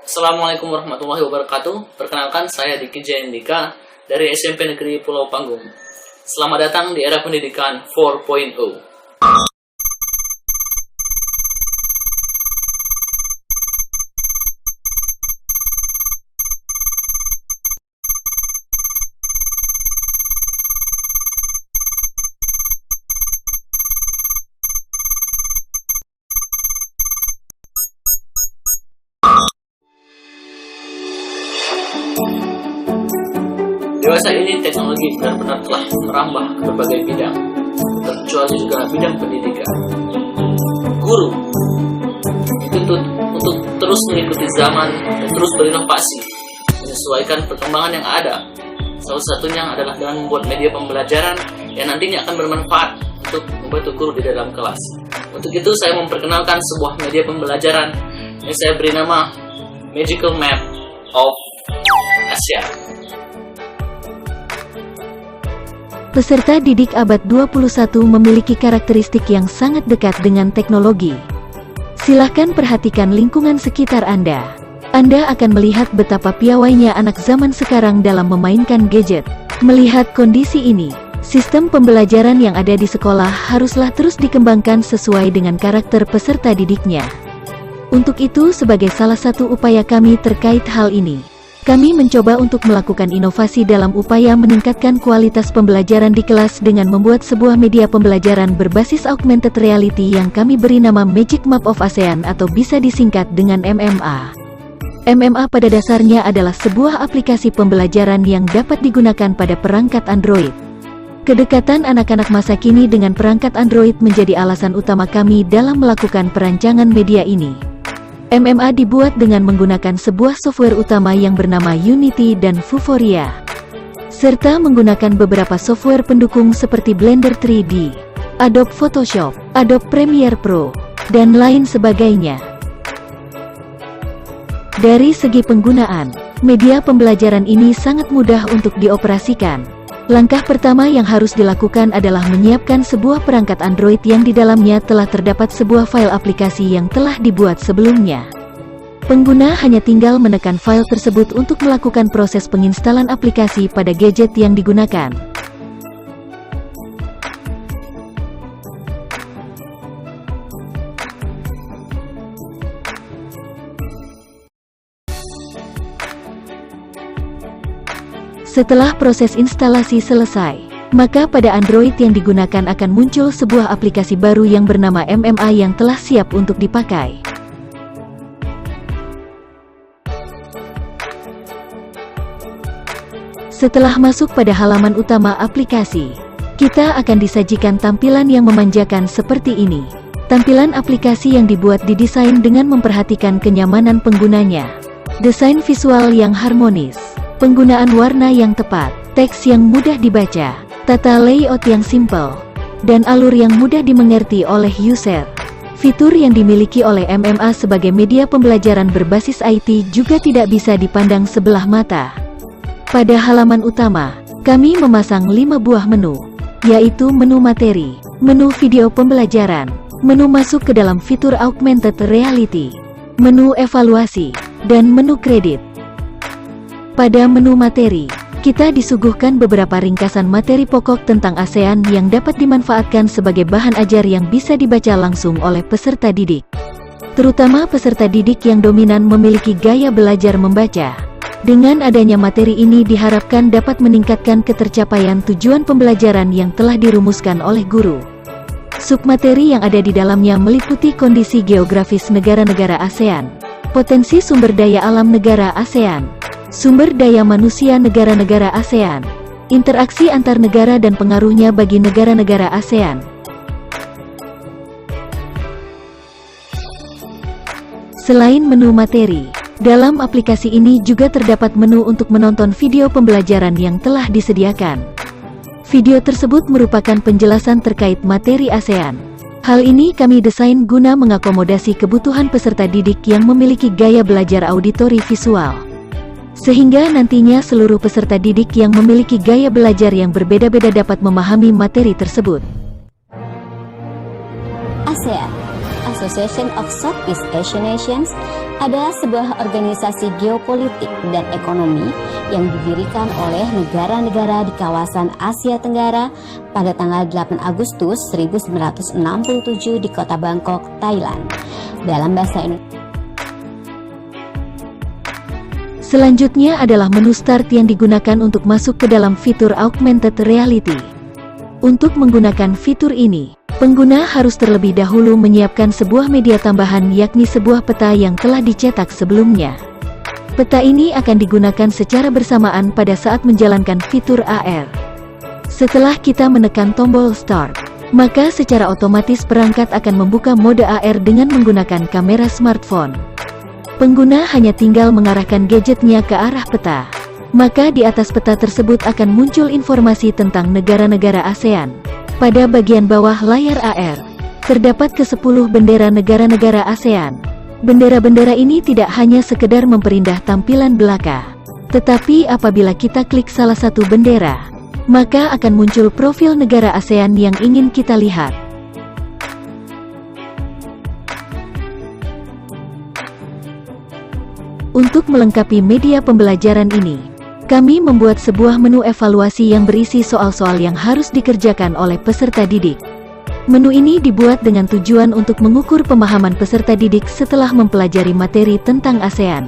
Assalamualaikum warahmatullahi wabarakatuh. Perkenalkan, saya Diki Jayendika dari SMP Negeri Pulau Panggung. Selamat datang di era pendidikan 4.0. Dewasa ini teknologi benar-benar telah merambah ke berbagai bidang, terkecuali juga bidang pendidikan. Guru dituntut untuk terus mengikuti zaman dan terus berinovasi, menyesuaikan perkembangan yang ada. Salah satunya adalah dengan membuat media pembelajaran yang nantinya akan bermanfaat untuk membantu guru di dalam kelas. Untuk itu saya memperkenalkan sebuah media pembelajaran yang saya beri nama Magical Map of Asia. Peserta didik abad 21 memiliki karakteristik yang sangat dekat dengan teknologi. Silahkan perhatikan lingkungan sekitar Anda. Anda akan melihat betapa piawainya anak zaman sekarang dalam memainkan gadget. Melihat kondisi ini, sistem pembelajaran yang ada di sekolah haruslah terus dikembangkan sesuai dengan karakter peserta didiknya. Untuk itu, sebagai salah satu upaya kami terkait hal ini, kami mencoba untuk melakukan inovasi dalam upaya meningkatkan kualitas pembelajaran di kelas dengan membuat sebuah media pembelajaran berbasis augmented reality yang kami beri nama Magic Map of ASEAN atau bisa disingkat dengan MMA. MMA pada dasarnya adalah sebuah aplikasi pembelajaran yang dapat digunakan pada perangkat Android. Kedekatan anak-anak masa kini dengan perangkat Android menjadi alasan utama kami dalam melakukan perancangan media ini. MMA dibuat dengan menggunakan sebuah software utama yang bernama Unity dan Vuforia, serta menggunakan beberapa software pendukung seperti Blender 3D, Adobe Photoshop, Adobe Premiere Pro, dan lain sebagainya. Dari segi penggunaan, media pembelajaran ini sangat mudah untuk dioperasikan. Langkah pertama yang harus dilakukan adalah menyiapkan sebuah perangkat Android yang di dalamnya telah terdapat sebuah file aplikasi yang telah dibuat sebelumnya. Pengguna hanya tinggal menekan file tersebut untuk melakukan proses penginstalan aplikasi pada gadget yang digunakan. Setelah proses instalasi selesai, maka pada Android yang digunakan akan muncul sebuah aplikasi baru yang bernama MMA yang telah siap untuk dipakai. Setelah masuk pada halaman utama aplikasi, kita akan disajikan tampilan yang memanjakan seperti ini. Tampilan aplikasi yang dibuat didesain dengan memperhatikan kenyamanan penggunanya, desain visual yang harmonis, penggunaan warna yang tepat, teks yang mudah dibaca, tata layout yang simple, dan alur yang mudah dimengerti oleh user. Fitur yang dimiliki oleh MMA sebagai media pembelajaran berbasis IT juga tidak bisa dipandang sebelah mata. Pada halaman utama, kami memasang 5 buah menu, yaitu menu materi, menu video pembelajaran, menu masuk ke dalam fitur augmented reality, menu evaluasi, dan menu kredit. Pada menu materi, kita disuguhkan beberapa ringkasan materi pokok tentang ASEAN yang dapat dimanfaatkan sebagai bahan ajar yang bisa dibaca langsung oleh peserta didik. Terutama peserta didik yang dominan memiliki gaya belajar membaca. Dengan adanya materi ini diharapkan dapat meningkatkan ketercapaian tujuan pembelajaran yang telah dirumuskan oleh guru. Submateri yang ada di dalamnya meliputi kondisi geografis negara-negara ASEAN, potensi sumber daya alam negara ASEAN, sumber daya manusia negara-negara ASEAN, interaksi antar negara dan pengaruhnya bagi negara-negara ASEAN. Selain menu materi, dalam aplikasi ini juga terdapat menu untuk menonton video pembelajaran yang telah disediakan. Video tersebut merupakan penjelasan terkait materi ASEAN. Hal ini kami desain guna mengakomodasi kebutuhan peserta didik yang memiliki gaya belajar auditori visual, sehingga nantinya seluruh peserta didik yang memiliki gaya belajar yang berbeda-beda dapat memahami materi tersebut. ASEAN Association of Southeast Asian Nations adalah sebuah organisasi geopolitik dan ekonomi yang didirikan oleh negara-negara di kawasan Asia Tenggara pada tanggal 8 Agustus 1967 di kota Bangkok, Thailand. Dalam bahasa Indonesia. Selanjutnya adalah menu start yang digunakan untuk masuk ke dalam fitur augmented reality. Untuk menggunakan fitur ini, pengguna harus terlebih dahulu menyiapkan sebuah media tambahan, yakni sebuah peta yang telah dicetak sebelumnya. Peta ini akan digunakan secara bersamaan pada saat menjalankan fitur AR. Setelah kita menekan tombol start, maka secara otomatis perangkat akan membuka mode AR dengan menggunakan kamera smartphone. Pengguna hanya tinggal mengarahkan gadgetnya ke arah peta. Maka di atas peta tersebut akan muncul informasi tentang negara-negara ASEAN. Pada bagian bawah layar AR, terdapat ke-10 bendera negara-negara ASEAN. Bendera-bendera ini tidak hanya sekedar memperindah tampilan belaka, tetapi apabila kita klik salah satu bendera, maka akan muncul profil negara ASEAN yang ingin kita lihat. Untuk melengkapi media pembelajaran ini, kami membuat sebuah menu evaluasi yang berisi soal-soal yang harus dikerjakan oleh peserta didik. Menu ini dibuat dengan tujuan untuk mengukur pemahaman peserta didik setelah mempelajari materi tentang ASEAN.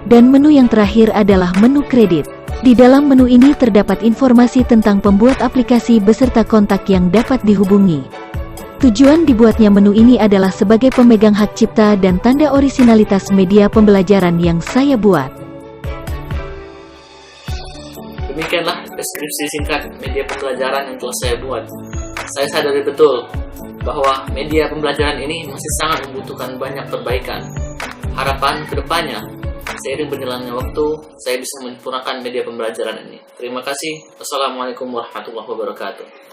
Dan menu yang terakhir adalah menu kredit. Di dalam menu ini terdapat informasi tentang pembuat aplikasi beserta kontak yang dapat dihubungi. Tujuan dibuatnya menu ini adalah sebagai pemegang hak cipta dan tanda orisinalitas media pembelajaran yang saya buat. Demikianlah deskripsi singkat media pembelajaran yang telah saya buat. Saya sadari betul bahwa media pembelajaran ini masih sangat membutuhkan banyak perbaikan. Harapan kedepannya, seiring berjalannya waktu, saya bisa menyempurnakan media pembelajaran ini. Terima kasih. Wassalamualaikum warahmatullahi wabarakatuh.